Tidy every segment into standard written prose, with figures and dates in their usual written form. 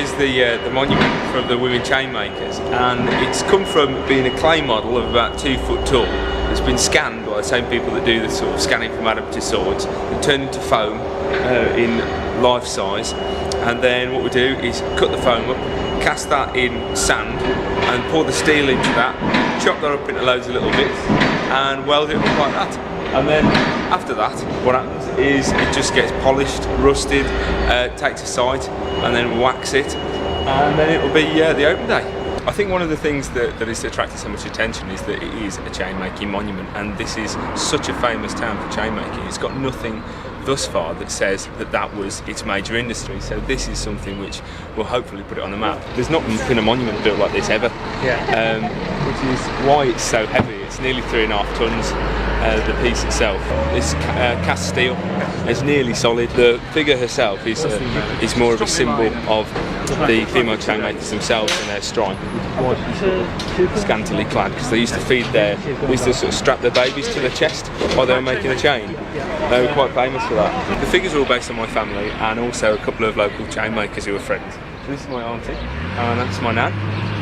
is the monument for the women chainmakers, and it's come from being a clay model of about 2 foot tall. It's been scanned by the same people that do the sort of scanning from adaptive swords and turned into foam in life size. And then what we do is cut the foam up, cast that in sand, and pour the steel into that, chop that up into loads of little bits, and weld it up like that. And then after that, what happens is it just gets polished, rusted, takes a sight, and then wax it, and then it will be the open day. I think one of the things that has attracted so much attention is that it is a chain making monument, and this is such a famous town for chain making. It's got nothing thus far that says that that was its major industry, so this is something which will hopefully put it on the map. There's not been a monument built like this ever, which is why it's so heavy. It's nearly 3.5 tons, the piece itself. It's cast steel, it's nearly solid. The figure herself is more of a symbol of the female chain makers themselves and their stripe. Scantily clad, because they used to they used to sort of strap their babies to their chest while they were making a chain. They were quite famous for that. The figures are all based on my family and also a couple of local chain makers who are friends. So this is my auntie, and that's my nan,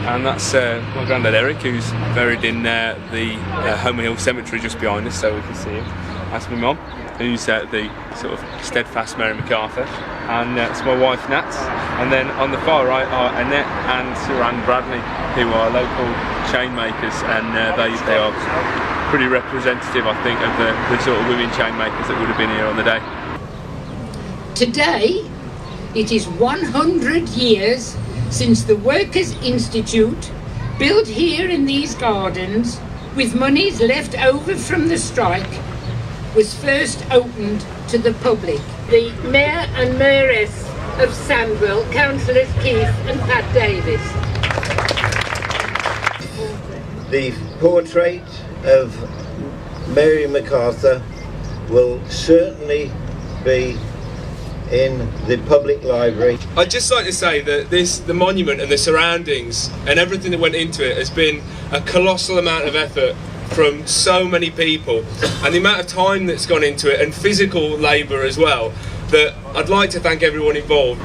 and that's my granddad Eric, who's buried in the Homer Hill Cemetery just behind us, so we can see him. That's my mum, who's the sort of steadfast Mary MacArthur, and it's my wife Nat. And then on the far right are Annette and Sir Anne Bradley, who are local chain makers, and they are pretty representative, I think, of the sort of women chain makers that would have been here on the day. Today, it is 100 years since the Workers' Institute, built here in these gardens, with monies left over from the strike, was first opened to the public. The Mayor and Mayoress of Sandwell, Councillors Keith and Pat Davis. The portrait of Mary MacArthur will certainly be in the public library. I'd just like to say that the monument and the surroundings and everything that went into it has been a colossal amount of effort from so many people, and the amount of time that's gone into it and physical labour as well, that I'd like to thank everyone involved.